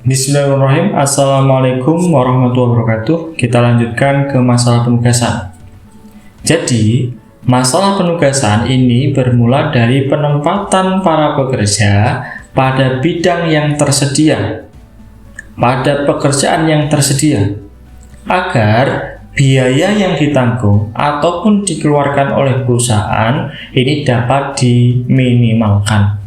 Bismillahirrahmanirrahim. Assalamualaikum warahmatullahi wabarakatuh. Kita lanjutkan ke masalah penugasan. Jadi, masalah penugasan ini bermula dari penempatan para pekerja pada bidang yang tersedia, pada pekerjaan yang tersedia, agar biaya yang ditanggung ataupun dikeluarkan oleh perusahaan ini dapat diminimalkan.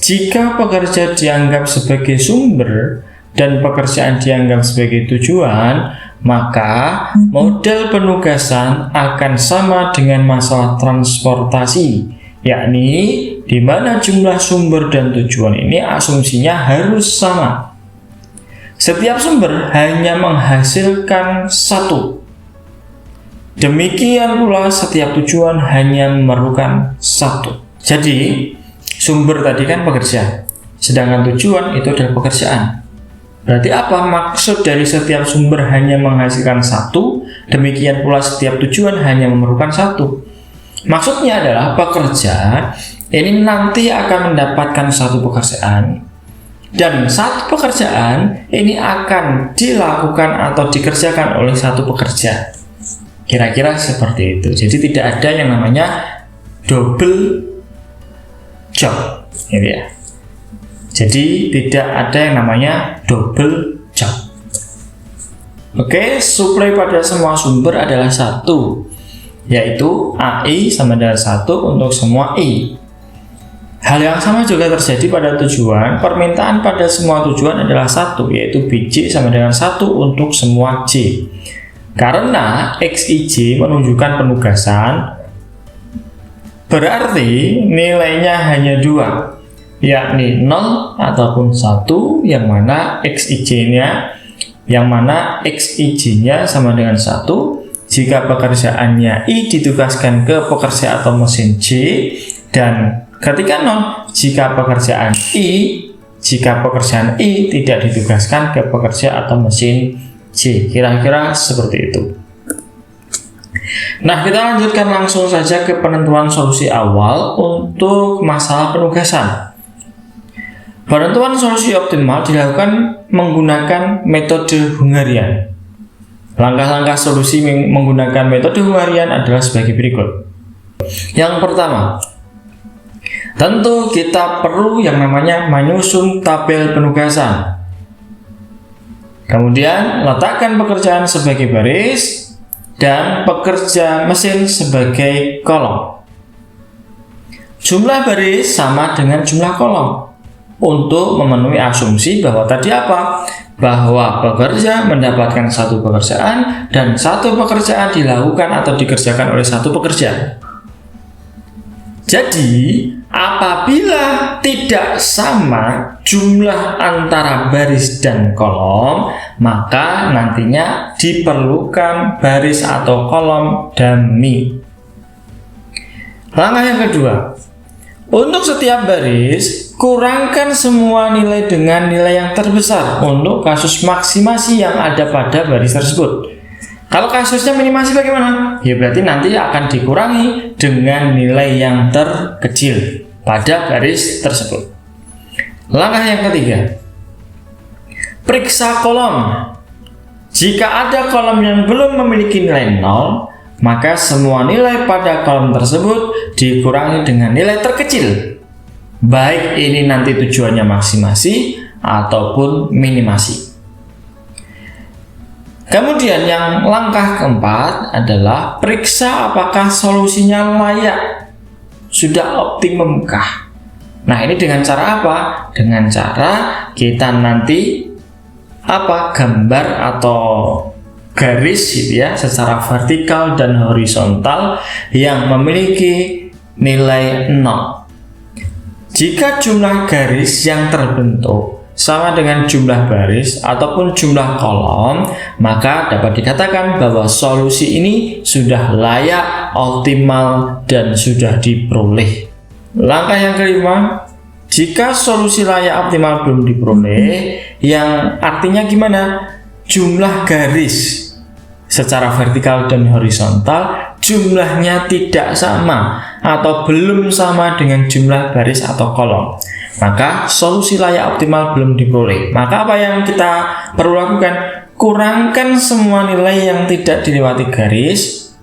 Jika pekerja dianggap sebagai sumber dan pekerjaan dianggap sebagai tujuan, maka model penugasan akan sama dengan masalah transportasi, yakni di mana jumlah sumber dan tujuan ini asumsinya harus sama. Setiap sumber hanya menghasilkan satu. Demikian pula setiap tujuan hanya memerlukan satu. Jadi, sumber tadi kan pekerja, sedangkan tujuan itu adalah pekerjaan. Berarti apa maksud dari setiap sumber hanya menghasilkan satu, demikian pula setiap tujuan hanya memerlukan satu? Maksudnya adalah pekerja ini nanti akan mendapatkan satu pekerjaan, dan satu pekerjaan ini akan dilakukan atau dikerjakan oleh satu pekerja. Kira-kira seperti itu. Jadi tidak ada yang namanya double job, gitu ya. Jadi tidak ada yang namanya double job. Oke, suplai pada semua sumber adalah satu, yaitu AI sama dengan satu untuk semua I. Hal yang sama juga terjadi pada tujuan. Permintaan pada semua tujuan adalah satu, yaitu BJ sama dengan satu untuk semua J. Karena XIJ menunjukkan penugasan, berarti nilainya hanya dua, yakni 0 ataupun 1, yang mana XIJ-nya sama dengan 1 jika pekerjaannya I ditugaskan ke pekerja atau mesin J, dan ketika 0 jika pekerjaan I tidak ditugaskan ke pekerja atau mesin J. Kira-kira seperti itu. Nah, kita lanjutkan langsung saja ke penentuan solusi awal untuk masalah penugasan. Penentuan solusi optimal dilakukan menggunakan metode Hungarian. Langkah-langkah solusi menggunakan metode Hungarian adalah sebagai berikut. Yang pertama, tentu kita perlu yang namanya menyusun tabel penugasan. Kemudian, letakkan pekerjaan sebagai baris dan pekerja mesin sebagai kolom. Jumlah baris sama dengan jumlah kolom untuk memenuhi asumsi bahwa tadi apa? Bahwa pekerja mendapatkan satu pekerjaan dan satu pekerjaan dilakukan atau dikerjakan oleh satu pekerja. Jadi, apabila tidak sama jumlah antara baris dan kolom, maka nantinya diperlukan baris atau kolom dummy. Langkah yang kedua, untuk setiap baris, kurangkan semua nilai dengan nilai yang terbesar untuk kasus maksimasi yang ada pada baris tersebut. Kalau kasusnya minimasi bagaimana? Ya berarti nanti akan dikurangi dengan nilai yang terkecil pada baris tersebut. Langkah yang ketiga, periksa kolom. Jika ada kolom yang belum memiliki nilai 0, maka semua nilai pada kolom tersebut dikurangi dengan nilai terkecil, baik ini nanti tujuannya maksimasi ataupun minimasi. Kemudian yang langkah keempat adalah periksa apakah solusinya layak, sudah optimum kah. Nah, ini dengan cara apa? Dengan cara kita nanti gambar atau garis gitu ya, secara vertikal dan horizontal yang memiliki nilai 0. Jika jumlah garis yang terbentuk sama dengan jumlah baris ataupun jumlah kolom, maka dapat dikatakan bahwa solusi ini sudah layak, optimal, dan sudah diperoleh. Langkah yang kelima, jika solusi layak optimal belum diperoleh, yang artinya gimana? Jumlah garis secara vertikal dan horizontal jumlahnya tidak sama atau belum sama dengan jumlah baris atau kolom. maka solusi layak optimal belum diperoleh. Maka apa yang kita perlu lakukan? Kurangkan semua nilai yang tidak dilewati garis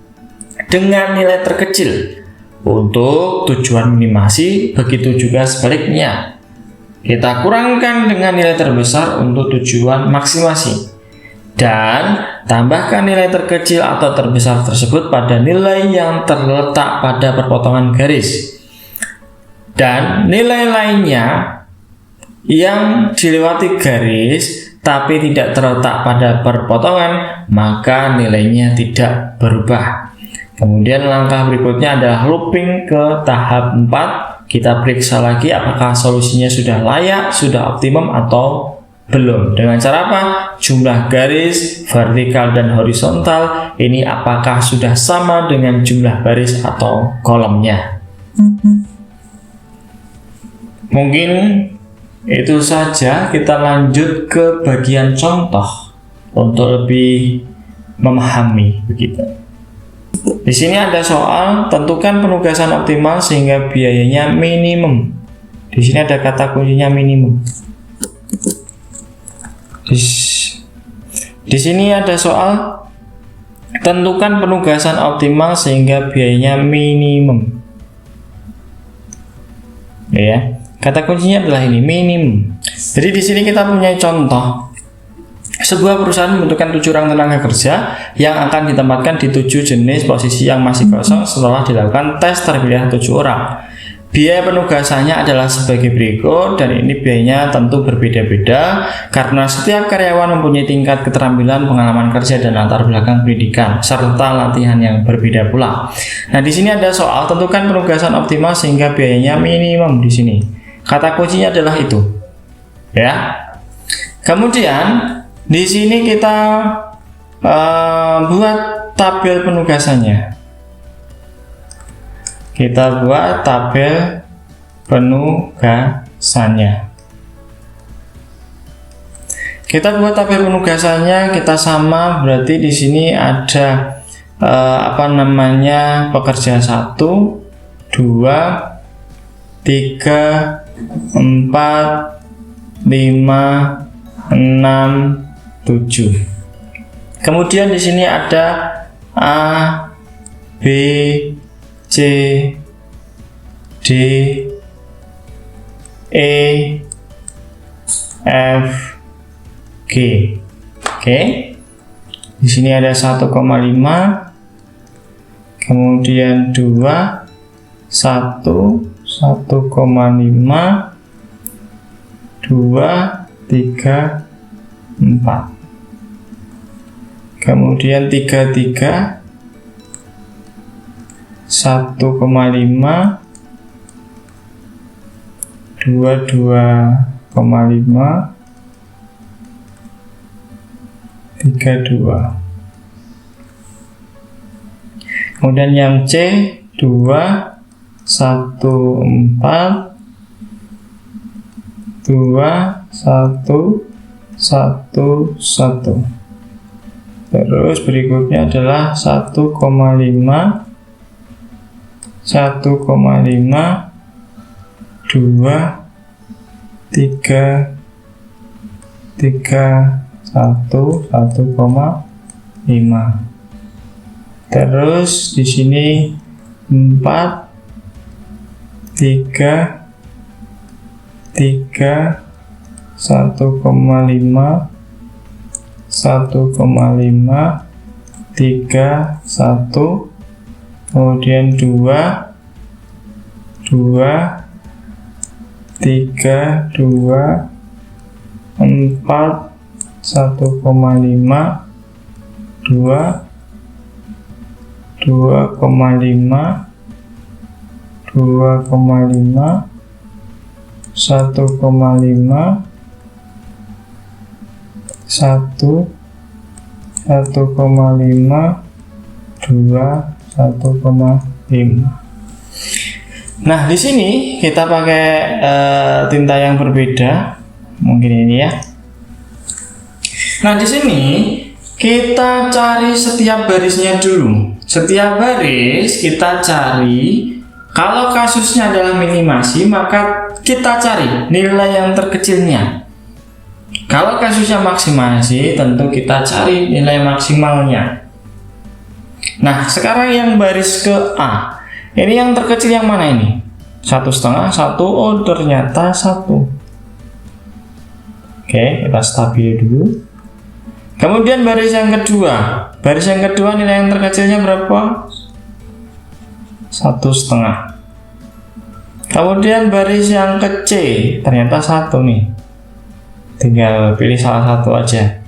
dengan nilai terkecil untuk tujuan minimasi, begitu juga sebaliknya. Kita kurangkan dengan nilai terbesar untuk tujuan maksimasi. Dan tambahkan nilai terkecil atau terbesar tersebut pada nilai yang terletak pada perpotongan garis. Dan nilai lainnya yang dilewati garis tapi tidak terletak pada perpotongan, maka nilainya tidak berubah. Kemudian langkah berikutnya adalah looping ke tahap 4. Kita periksa lagi apakah solusinya sudah layak, sudah optimum atau belum. Dengan cara apa? Jumlah garis vertikal dan horizontal ini apakah sudah sama dengan jumlah baris atau kolomnya. Mungkin itu saja. Kita lanjut ke bagian contoh untuk lebih memahami begitu. Di sini ada soal, tentukan penugasan optimal sehingga biayanya minimum. Di sini ada kata kuncinya minimum. Di sini ada soal, tentukan penugasan optimal sehingga biayanya minimum. Ya, kata kuncinya adalah ini, minimum. Jadi di sini kita punya contoh. Sebuah perusahaan membutuhkan 7 orang tenaga kerja yang akan ditempatkan di 7 jenis posisi yang masih kosong setelah dilakukan tes terpilih 7 orang. Biaya penugasannya adalah sebagai berikut, dan ini biayanya tentu berbeda-beda karena setiap karyawan mempunyai tingkat keterampilan, pengalaman kerja, dan latar belakang pendidikan serta latihan yang berbeda pula. Nah, di sini ada soal, tentukan penugasan optimal sehingga biayanya minimum. Di sini kata kuncinya adalah itu. Ya. Kemudian di sini kita buat tabel penugasannya. Kita buat tabel penugasannya. Kita buat tabel penugasannya, kita sama, berarti di sini ada pekerja 1, 2, 3, 4, 5, 6, 7. Kemudian di sini ada A, B, C, D, E, F, G. Oke. Di sini ada 1,5, kemudian 2, 1, 1,5, 2, 3, 4. Kemudian 33, 1,5, 2,5, 32. Kemudian yang C 2, 1, 4, 2, 1, 1, 1. Terus berikutnya adalah 1,5, 1,5, 2, 3, 1, 1,5. Terus di sini 4, 3, 3, 1,5, 1,5, 3, 1, kemudian 2, 2, 3, 2, 4, 1,5, 2, 2,5, 2,5, 1,5, 1, 1,5, 2, 1,5. Nah, di sini kita pakai tinta yang berbeda, mungkin ini ya. Nah, di sini kita cari setiap barisnya dulu. Setiap baris kita cari, kalau kasusnya adalah minimasi, maka kita cari nilai yang terkecilnya. Kalau kasusnya maksimasi, tentu kita cari nilai maksimalnya. Nah, sekarang yang baris ke A, ini yang terkecil yang mana ini? 1,5, 1, oh ternyata 1. Oke, kita stabil dulu. Kemudian baris yang kedua, nilai yang terkecilnya berapa? 1,5. Kemudian baris yang ke C, ternyata 1 nih. Tinggal pilih salah satu aja.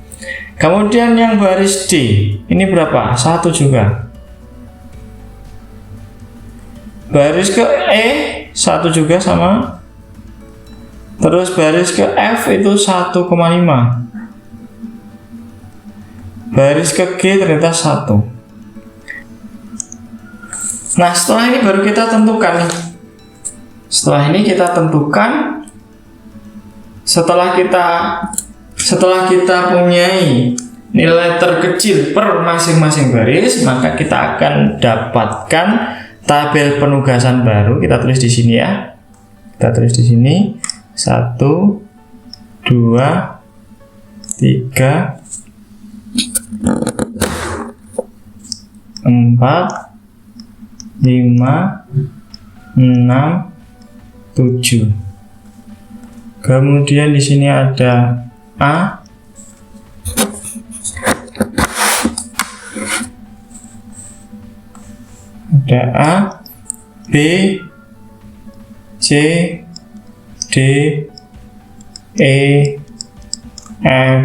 Kemudian yang baris D, ini berapa? 1 juga. Baris ke E, 1 juga sama. Terus baris ke F itu 1,5. Baris ke G ternyata 1. Nah, setelah ini baru kita tentukan nih. Setelah ini kita tentukan, setelah kita punyai nilai terkecil per masing-masing baris, maka kita akan dapatkan tabel penugasan baru. Kita tulis di sini ya. Kita tulis di sini 1, 2, 3, 4, 5, 6, 7. Kemudian di sini ada A, ada A, B, C, D, E, F,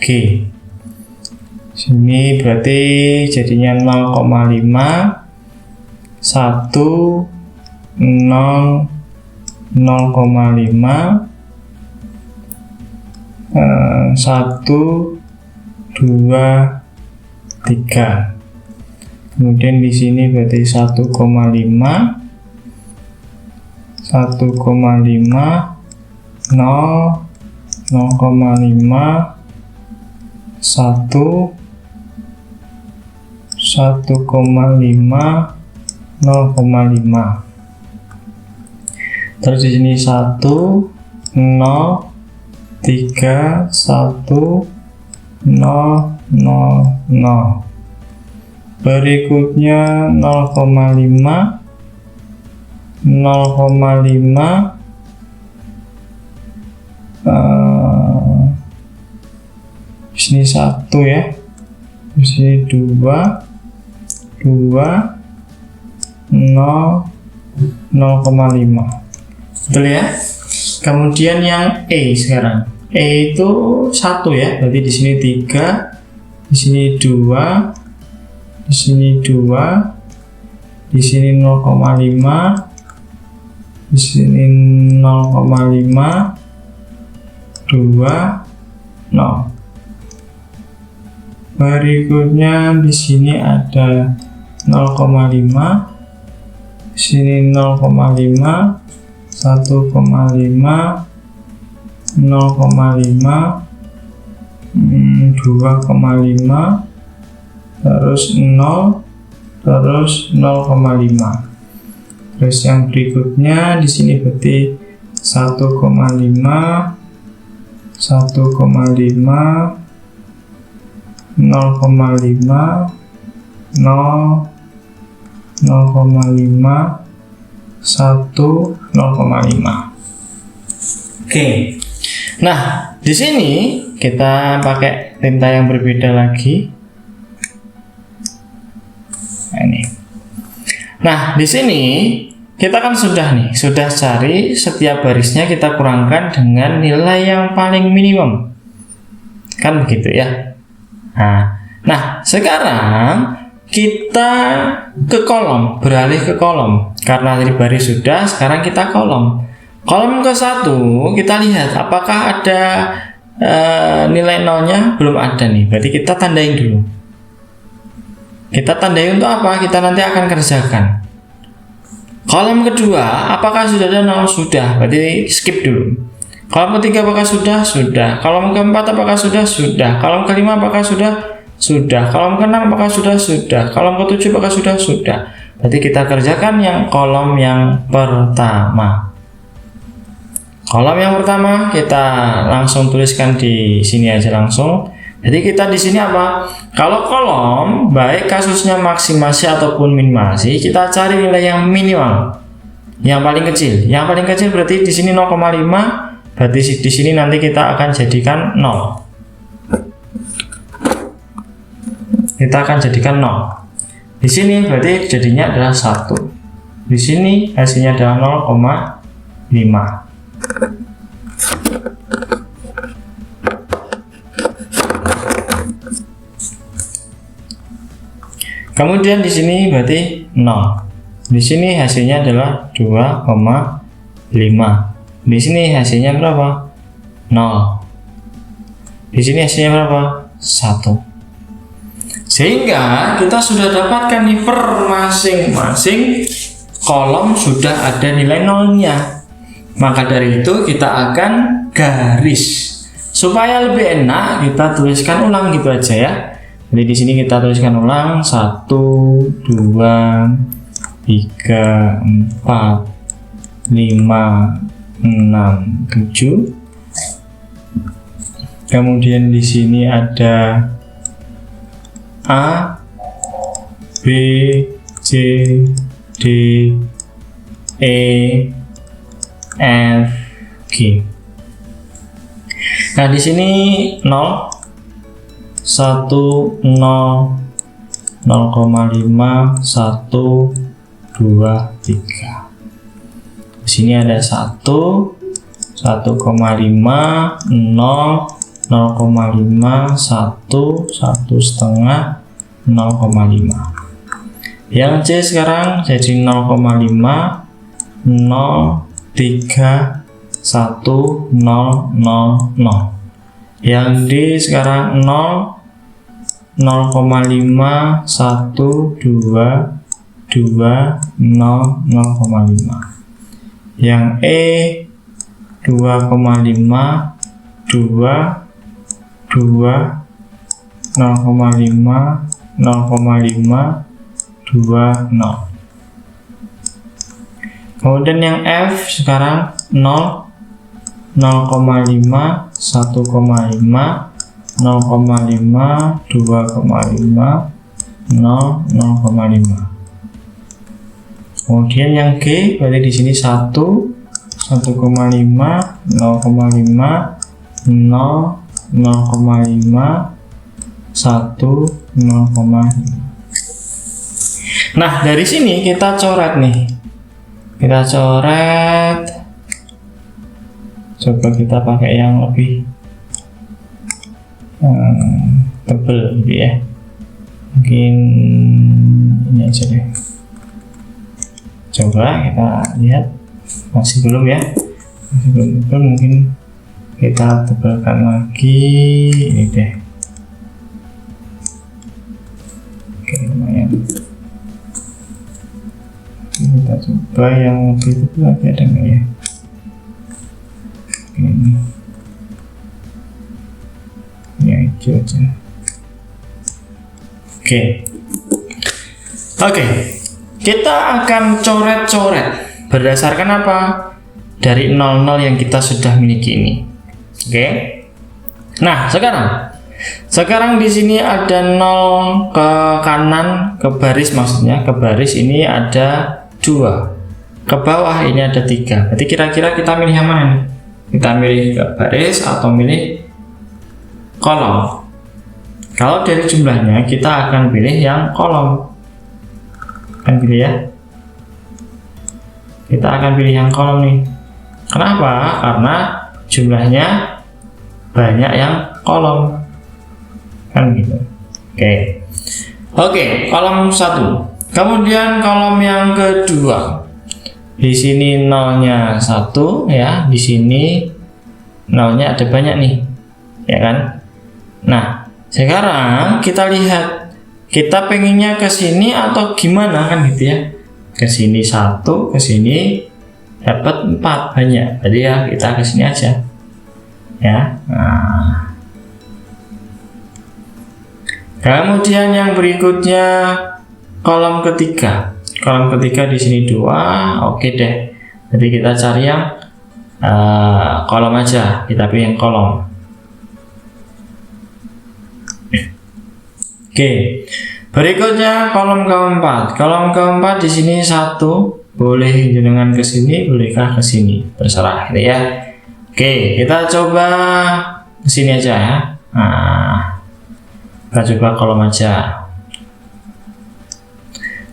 G. Sini berarti jadinya 0,5, 1, 0, 0,5, 1, 2, 3. Kemudian di sini berarti 1,5, 1,5, 0, 0,5, 1, 1,5, 0,5. Terus di sini 1, 0, 3, 1, 0, 0, 0. Berikutnya 0,5, 0,5, di sini 1 ya, di sini 2, 2, 0, 0,5. Betul ya. Kemudian yang E sekarang. E itu 1 ya, berarti di sini 3, di sini 2, di sini 2, di sini 0,5, di sini 0,5, 2, 0. Berikutnya di sini ada 0,5, di sini 0,5, 1,5, 0,5, 2,5, terus 0, terus 0,5. Terus yang berikutnya di sini berarti 1,5, 1,5, 0,5, 0, 0,5, 1, 0,5. Oke. Nah, di sini kita pakai tinta yang berbeda lagi. Nah, ini. Nah, di sini kita kan sudah cari setiap barisnya, kita kurangkan dengan nilai yang paling minimum. Kan begitu ya. Nah, sekarang kita ke kolom, beralih ke kolom. Karena dari baris sudah, sekarang kita kolom. Kolom ke-1 kita lihat apakah ada nilai nolnya. Belum ada nih, berarti kita tandain dulu. Kita tandai untuk apa? Kita nanti akan kerjakan. Kolom kedua, apakah sudah ada nol? Sudah, berarti skip dulu. Kolom ketiga apakah sudah? Sudah. Kolom keempat apakah sudah? Sudah. Kolom kelima apakah sudah? Sudah. Kolom keenam apakah sudah? Sudah. Kolom ketujuh apakah sudah? Sudah. Berarti kita kerjakan yang kolom yang pertama. Kolom yang pertama kita langsung tuliskan di sini aja langsung. Jadi kita di sini apa? Kalau kolom baik kasusnya maksimasi ataupun minimasi, kita cari nilai yang minimal, yang paling kecil. Yang paling kecil berarti di sini 0,5. Berarti di sini nanti kita akan jadikan 0. Kita akan jadikan 0. Di sini berarti jadinya adalah 1. Di sini hasilnya adalah 0,5. Kemudian di sini berarti 0. Di sini hasilnya adalah 2,5. Di sini hasilnya berapa? 0. Di sini hasilnya berapa? 1. Sehingga kita sudah dapatkan nih per masing-masing kolom sudah ada nilai nolnya. Maka dari itu kita akan garis. Supaya lebih enak kita tuliskan ulang gitu aja ya. Jadi di sini kita tuliskan ulang 1, 2, 3, 4, 5, 6, 7. Kemudian di sini ada A, B, C, D, E, F, G. Nah di sini 0, 1, 0, 0,5, 1, 2, 3. Di sini ada 1, 1,5, 0, 0,5, 1, 1,5, 0,5. Yang C sekarang jadi 0,5, 0, 3, 1, 0, 0, 0. Yang D sekarang 0, 0,5, 1, 2, 2, 0, 0,5. Yang E 2,5, 2, 2, 0,5, 0,5, 2, 0. Kemudian yang F sekarang 0, 0,5, 1,5, 0,5, 2,5, 0, 0,5. Kemudian yang G berarti di sini 1, 1,5, 0,5, 0, 0,5, 1, 0,5. Nah dari sini kita coret nih. Kita coret. Coba kita pakai yang lebih tebal gitu ya. Mungkin ini aja deh. Coba kita lihat. Masih belum ya. Masih belum tebal, mungkin kita tebalkan lagi ini deh. Oke, lumayan. Kita coba yang lebih tebal lagi, ada nggak ya? Ini hijau aja. Oke, kita akan coret-coret berdasarkan apa? Dari 00 yang kita sudah miliki ini. Oke. Nah, sekarang di sini ada 0 ke kanan, ke baris maksudnya, ke baris ini ada 2. Ke bawah ini ada 3. Berarti kira-kira kita milih yang mana nih? Kita milih ke baris atau milih kolom? Kalau dari jumlahnya kita akan pilih yang kolom. Kan pilih ya. Kita akan pilih yang kolom nih. Kenapa? Karena jumlahnya banyak yang kolom. Kan gitu. Oke, kolom 1. Kemudian kolom yang kedua. Di sini nolnya 1 ya, di sini nolnya ada banyak nih, ya kan? Nah, sekarang kita lihat kita pengennya ke sini atau gimana kan gitu ya? Ke sini 1, ke sini dapat 4 banyak. Jadi ya kita ke sini aja, ya. Nah. Kemudian yang berikutnya kolom ketiga. Kolom ketiga di sini 2, oke deh. Jadi kita cari yang kolom aja, kita pilih yang kolom. Oke, berikutnya kolom keempat. Kolom keempat di sini 1, boleh jenengan ke sini, bolehkah ke sini, terserah gitu ya. Oke, kita coba ke sini aja ya. Nah, kita coba kolom aja.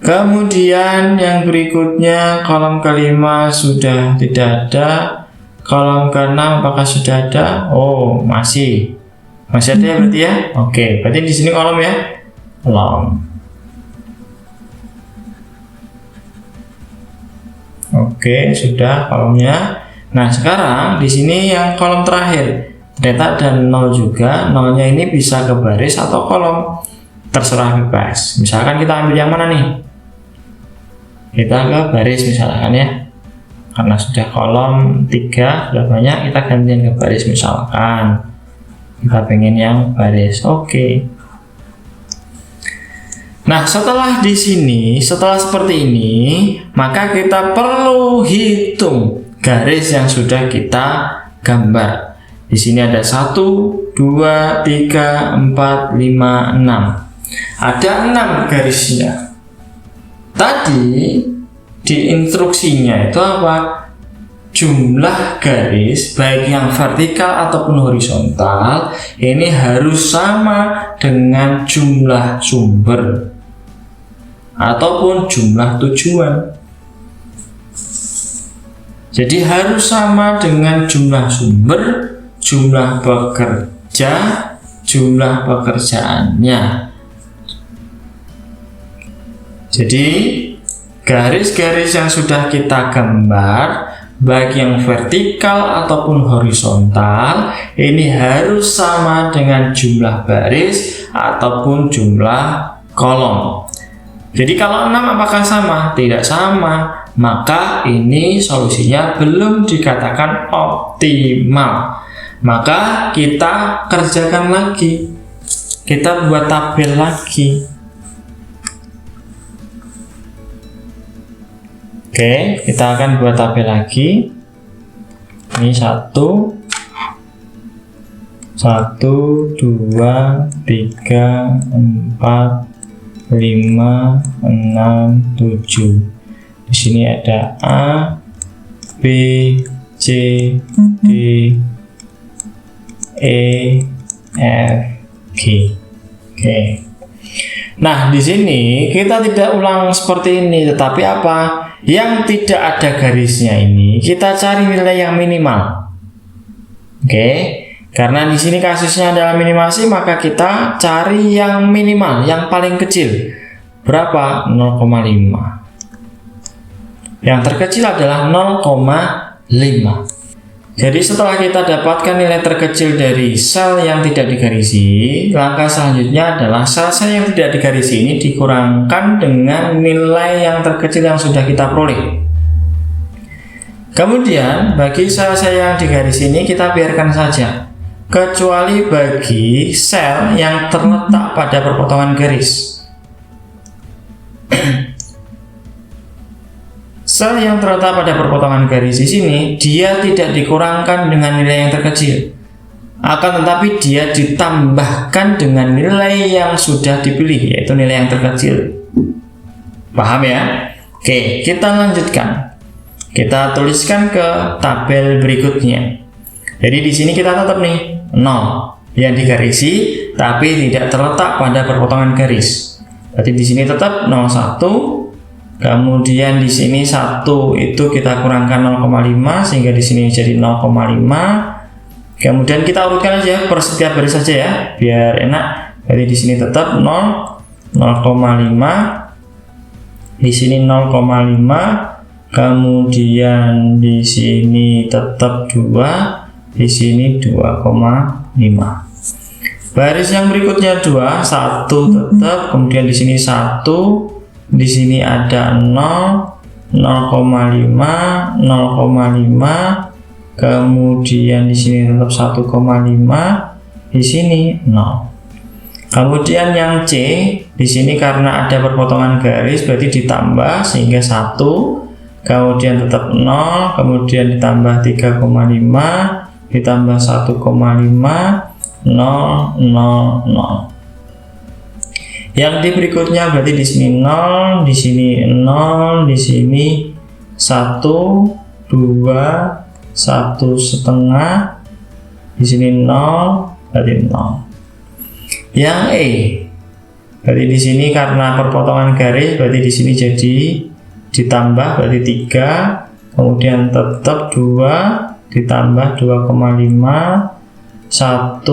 Kemudian yang berikutnya kolom kelima sudah tidak ada. Kolom keenam apakah sudah ada? Oh, masih ada ya berarti ya. Oke, berarti di sini kolom ya. Kolom. Oke, sudah kolomnya. Nah, sekarang di sini yang kolom terakhir. Ternyata ada 0 juga. Nolnya ini bisa ke baris atau kolom. Terserah bebas. Misalkan kita ambil yang mana nih? Kita ke baris misalkan ya. Karena sudah kolom 3 sudah banyak, kita gantian ke baris misalkan. Kita pengen yang baris. Oke. Nah, setelah di sini, setelah seperti ini, maka kita perlu hitung garis yang sudah kita gambar. Di sini ada 1, 2, 3, 4, 5, 6. Ada 6 garisnya. Tadi di instruksinya itu apa? Jumlah garis baik yang vertikal ataupun horizontal ini harus sama dengan jumlah sumber ataupun jumlah tujuan. Jadi harus sama dengan jumlah sumber, jumlah pekerja, jumlah pekerjaannya. Jadi garis-garis yang sudah kita gambar baik yang vertikal ataupun horizontal ini harus sama dengan jumlah baris ataupun jumlah kolom. Jadi kalau 6 apakah sama? Tidak sama. Maka ini solusinya belum dikatakan optimal. Maka kita kerjakan lagi. Kita buat tabel lagi. Oke, kita akan buat tabel lagi. Ini 1, 2, 3, 4, 5, 6, 7. Di sini ada A, B, C, D, E, F, G. Oke. Nah, di sini kita tidak ulang seperti ini, tetapi apa? Yang tidak ada garisnya ini kita cari nilai yang minimal. Oke, karena di sini kasusnya adalah minimasi, maka kita cari yang minimal, yang paling kecil. Berapa? 0,5. Yang terkecil adalah 0,5. Jadi setelah kita dapatkan nilai terkecil dari sel yang tidak digarisi, langkah selanjutnya adalah sel-sel yang tidak digarisi ini dikurangkan dengan nilai yang terkecil yang sudah kita peroleh. Kemudian bagi sel-sel yang digarisi ini kita biarkan saja, kecuali bagi sel yang terletak pada perpotongan garis. Sel yang terletak pada perpotongan garis di sini, dia tidak dikurangkan dengan nilai yang terkecil. Akan tetapi dia ditambahkan dengan nilai yang sudah dipilih, yaitu nilai yang terkecil. Paham ya? Oke, kita lanjutkan. Kita tuliskan ke tabel berikutnya. Jadi di sini kita tetap nih 0 yang digarisi, tapi tidak terletak pada perpotongan garis. Berarti di sini tetap 01. Kemudian di sini 1 itu kita kurangkan 0,5 sehingga di sini jadi 0,5. Kemudian kita urutkan aja per setiap baris saja ya, biar enak. Jadi di sini tetap 0, 0,5. Di sini 0,5. Kemudian di sini tetap 2, di sini 2,5. Baris yang berikutnya 2, 1 tetap, kemudian di sini 1. Di sini ada 0, 0,5, 0,5, kemudian di sini tetap 1,5, di sini 0. Kemudian yang C di sini karena ada perpotongan garis berarti ditambah sehingga 1, kemudian tetap 0, kemudian ditambah 3,5, ditambah 1,5, 0, 0, 0. Yang di berikutnya berarti di sini 0, di sini 0, di sini 1, 2, 1,5, di sini 0, berarti 0. Yang E berarti di sini karena perpotongan garis, berarti di sini jadi ditambah berarti 3, kemudian tetap 2, ditambah 2,5, 1,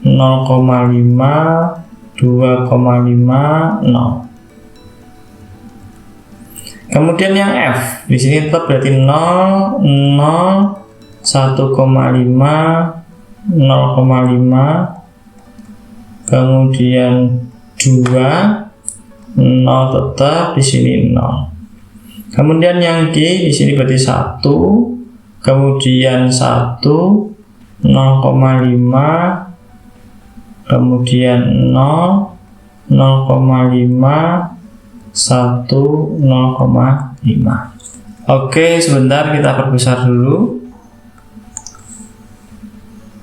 0,5, 2,5, 0. Kemudian yang F di sini tetap berarti 0, 0, 1,5, 0,5, kemudian 2, 0 tetap di sini 0. Kemudian yang G di sini berarti 1, kemudian 1, 0,5, kemudian 0, 0,5, 1, 0,5. Oke, sebentar kita perbesar dulu.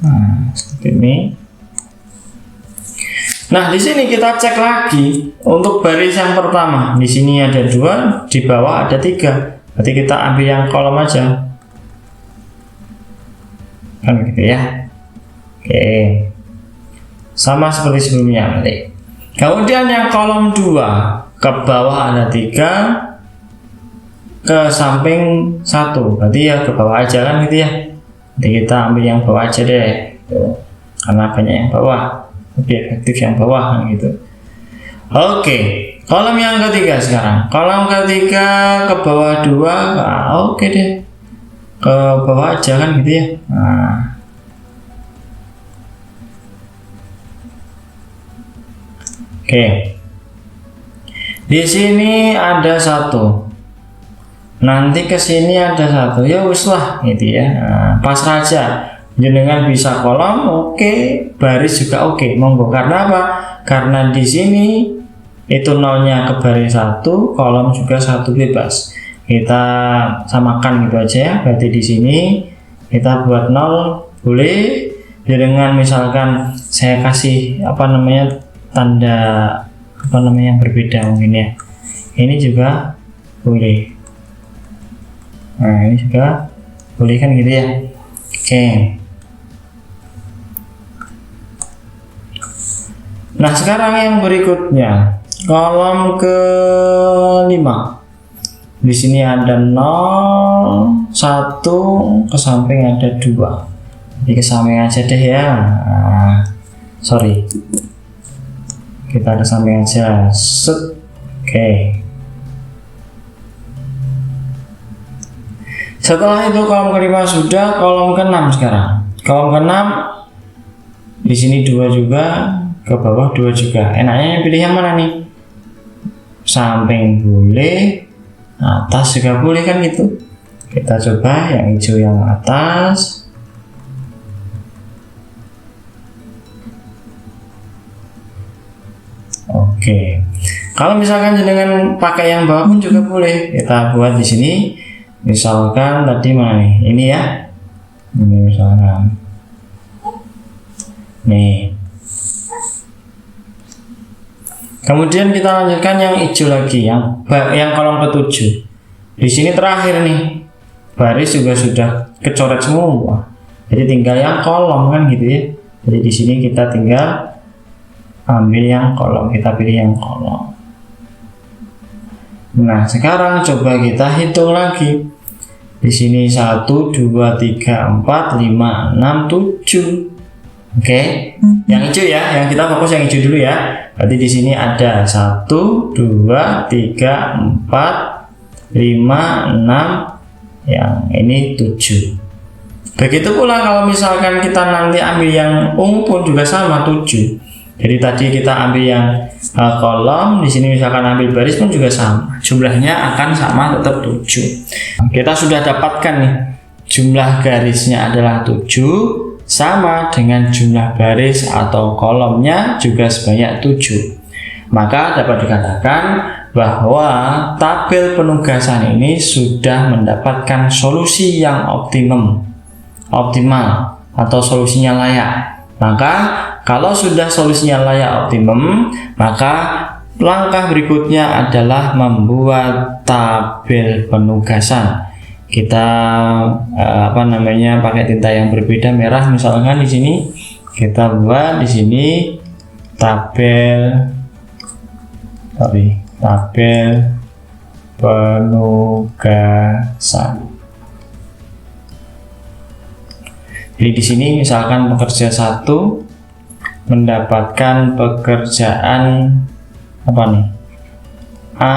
Nah, seperti ini. Nah, di sini kita cek lagi untuk baris yang pertama. Di sini ada 2, di bawah ada 3. Berarti kita ambil yang kolom aja. Kan gitu ya. Oke. Sama seperti sebelumnya nanti. Kemudian yang kolom 2, ke bawah ada 3, ke samping 1. Berarti ya ke bawah aja kan gitu ya. Jadi kita ambil yang bawah aja deh. Tuh. Karena banyak yang bawah. Lebih efektif yang bawah gitu. Oke, kolom yang ketiga sekarang. Kolom ketiga ke bawah 2, oke deh. Ke bawah aja kan gitu ya. Nah. Oke. Di sini ada 1. Nanti ke sini ada 1. Ya wis lah gitu ya. Nah, pasrah aja. Jenengan bisa kolom oke, baris juga oke, monggo. Karena apa? Karena di sini itu nolnya ke baris 1, kolom juga 1 bebas. Kita samakan gitu aja ya. Berarti di sini kita buat 0 boleh. Dengan misalkan saya kasih tanda yang berbeda mungkin ya. Ini juga boleh. Nah, ini juga boleh kan gitu ya. Oke. Nah, sekarang yang berikutnya, kolom ke-5. Di sini ada 0, 1, ke samping ada 2. Jadi ke samping aja deh ya. Nah, sorry. Kita ke samping aja. Set. Oke. Setelah itu kolom ke-5 sudah, kolom ke-6 sekarang. Kolom ke-6 di sini 2 juga. Ke bawah 2 juga. Enaknya pilih yang mana nih? Samping boleh, atas juga boleh kan gitu. Kita coba yang hijau yang atas. Oke. Kalau misalkan dengan pakai yang bawah pun juga boleh. Kita buat di sini. Misalkan tadi mana nih? Ini ya. Ini misalkan. Nih. Kemudian kita lanjutkan yang hijau lagi, yang kolom ke-7. Di sini terakhir nih, baris juga sudah kecoret semua. Jadi tinggal yang kolom kan gitu ya. Jadi di sini kita tinggal ambil yang kolom, kita pilih yang kolom. Nah, sekarang coba kita hitung lagi. Di sini 1, 2, 3, 4, 5, 6, 7. Oke, yang hijau ya, yang kita fokus yang hijau dulu ya. Berarti di sini ada 1, 2, 3, 4, 5, 6, yang ini 7. Begitu pula kalau misalkan kita nanti ambil yang ungu pun juga sama 7. Jadi tadi kita ambil yang kolom, di sini misalkan ambil baris pun juga sama. Jumlahnya akan sama, tetap 7. Kita sudah dapatkan nih, jumlah garisnya adalah 7. Sama dengan jumlah baris atau kolomnya juga sebanyak 7. Maka dapat dikatakan bahwa tabel penugasan ini sudah mendapatkan solusi yang optimal atau solusinya layak. Maka kalau sudah solusinya layak optimum, maka langkah berikutnya adalah membuat tabel penugasan. Kita pakai tinta yang berbeda, merah misalkan di sini. Kita buat di sini tabel penugasan. Jadi di sini misalkan pekerja 1 mendapatkan pekerjaan apa nih? A,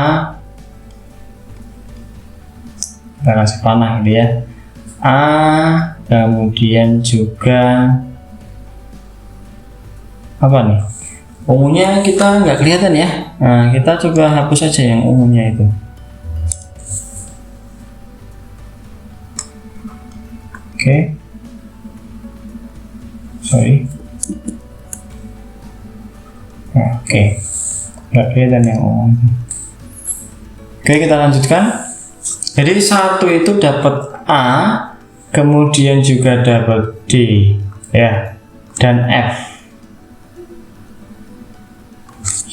kita kasih panah gitu ya. A, kemudian juga apa nih? Ungunya kita nggak kelihatan ya. Nah, kita coba hapus saja yang ungunya itu. Oke. Sorry. Oke. Nggak kelihatan yang ungu. Oke, kita lanjutkan. Jadi 1 itu dapat A, kemudian juga dapat D, ya, dan F.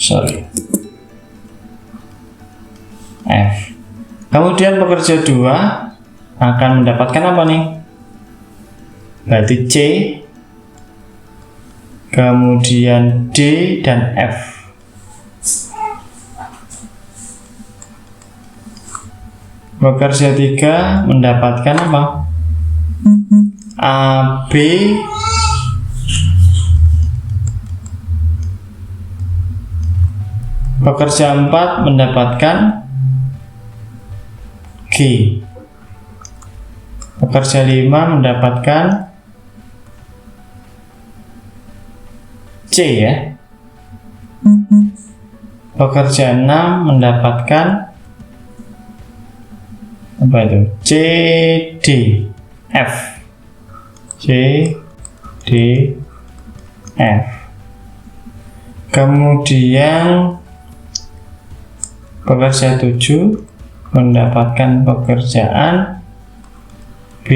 Sorry, F. Kemudian pekerja 2 akan mendapatkan apa nih? Berarti C, kemudian D dan F. Pekerja 3 mendapatkan apa? A, B, pekerja 4 mendapatkan G, pekerja 5 mendapatkan C ya, pekerja 6 mendapatkan apa itu? C, D, F, C, D, F. Kemudian pekerja 7 mendapatkan pekerjaan B,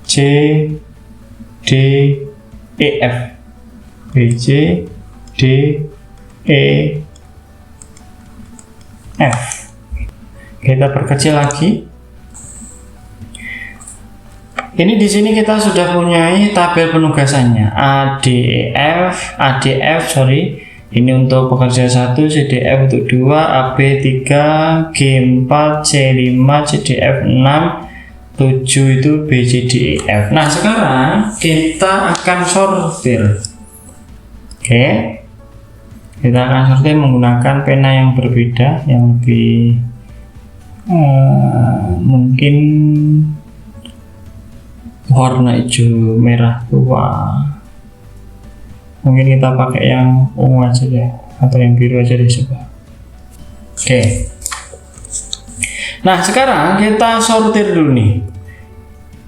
C, D, E, F. B, C, D, E, F. Kita perkecil lagi. Ini di sini kita sudah punya tabel penugasannya. ADF, sorry. Ini untuk pekerja 1, CDF untuk 2, AB 3, G4, C5, CDF 6, 7 itu BCDEF. Nah, sekarang kita akan sortir. Oke. Kita akan sortir menggunakan pena yang berbeda, yang lebih mungkin warna hijau merah tua. Mungkin kita pakai yang ungu aja deh, atau yang biru aja deh coba. Oke. Nah, sekarang kita sortir dulu nih.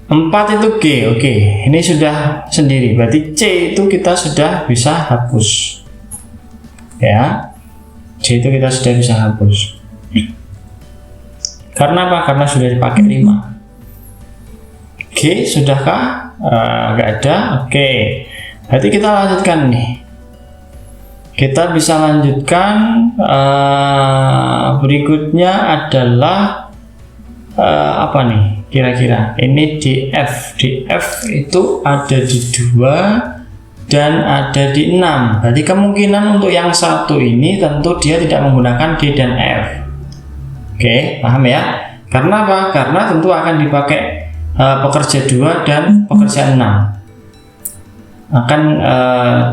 4 itu G, oke. Ini sudah sendiri, berarti C itu kita sudah bisa hapus. Ya. C itu kita sudah bisa hapus. Karena apa? Karena sudah dipakai 5. G sudahkah? Nggak ada. Oke. Berarti kita lanjutkan nih. Kita bisa lanjutkan berikutnya adalah apa nih? Kira-kira ini DF. DF itu ada di 2 dan ada di 6. Berarti kemungkinan untuk yang satu ini tentu dia tidak menggunakan D dan F. Oke, paham ya? Karena apa? Karena tentu akan dipakai pekerja 2 dan pekerja 6. Akan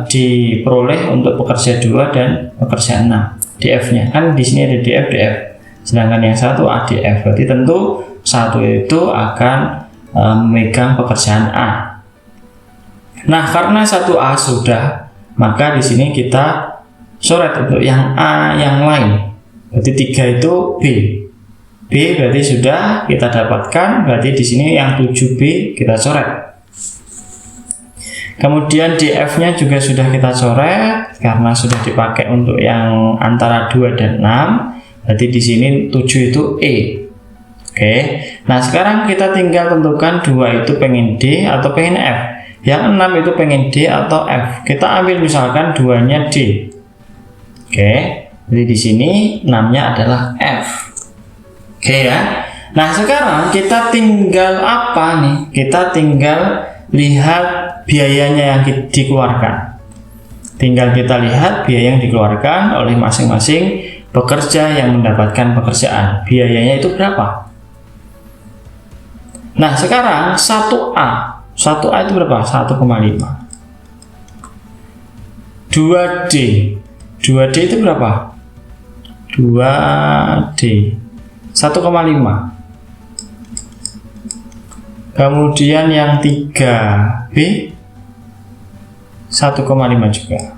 diperoleh untuk pekerja 2 dan pekerja 6 DF-nya. Kan di sini ada DF, DF. Sedangkan yang satu ADF. Berarti tentu satu itu akan memegang pekerjaan A. Nah, karena satu A sudah, maka di sini kita coret untuk yang A yang lain. Berarti 3 itu B. B berarti sudah kita dapatkan. Berarti di sini yang 7B kita coret. Kemudian DF-nya juga sudah kita coret karena sudah dipakai untuk yang antara 2 dan 6. Berarti di sini 7 itu E. Oke. Nah, sekarang kita tinggal tentukan 2 itu pengen D atau pengen F. Yang 6 itu pengen D atau F. Kita ambil misalkan 2-nya D. Oke. Jadi di sini 6-nya adalah F. Oke ya. Nah, sekarang kita tinggal apa nih? Kita tinggal lihat biayanya yang dikeluarkan. Tinggal kita lihat biaya yang dikeluarkan oleh masing-masing pekerja yang mendapatkan pekerjaan. Biayanya itu berapa? Nah, sekarang 1A. 1A itu berapa? 1,5. 2D. 2D itu berapa? 2D 1,5. Kemudian yang 3B 1,5 juga.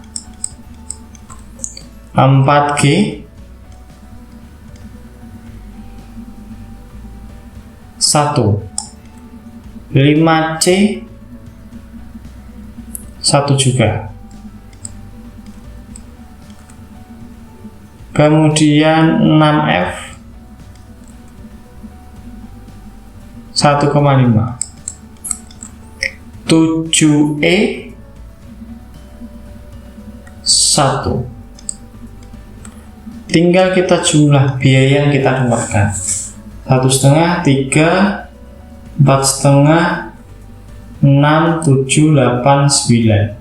4G 1. 5C 1 juga. Kemudian 6F 1,5. 7E 1. Tinggal kita jumlah biaya yang kita keluarkan. 1,5, 3, 4,5, 6, 7, 8, 9.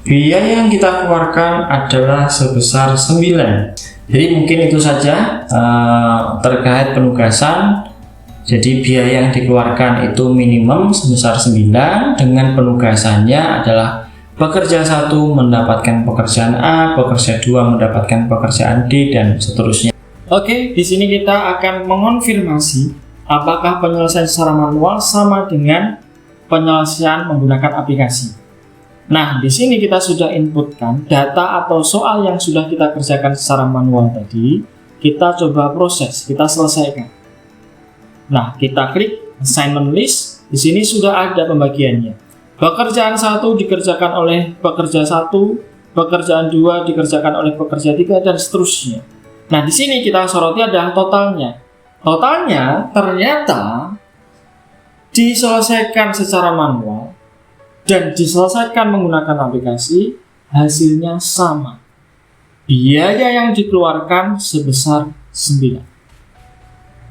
Biaya yang kita keluarkan adalah sebesar 9. Jadi mungkin itu saja terkait penugasan. Jadi biaya yang dikeluarkan itu minimum sebesar 9, dengan penugasannya adalah pekerja 1 mendapatkan pekerjaan A, pekerja 2 mendapatkan pekerjaan D, dan seterusnya. Oke, di sini kita akan mengonfirmasi apakah penyelesaian secara manual sama dengan penyelesaian menggunakan aplikasi. Nah, di sini kita sudah inputkan data atau soal yang sudah kita kerjakan secara manual tadi. Kita coba proses, kita selesaikan. Nah, kita klik assignment list. Di sini sudah ada pembagiannya. Pekerjaan 1 dikerjakan oleh pekerja 1, pekerjaan 2 dikerjakan oleh pekerja 3, dan seterusnya. Nah, di sini kita soroti adalah totalnya. Totalnya ternyata diselesaikan secara manual dan diselesaikan menggunakan aplikasi, hasilnya sama. Biaya yang dikeluarkan sebesar 9.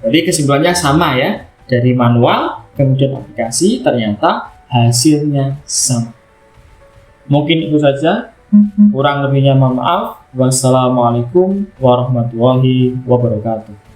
Jadi kesimpulannya sama ya, dari manual kemudian aplikasi, ternyata hasilnya sama. Mungkin itu saja, kurang lebihnya mohon maaf. Wassalamualaikum warahmatullahi wabarakatuh.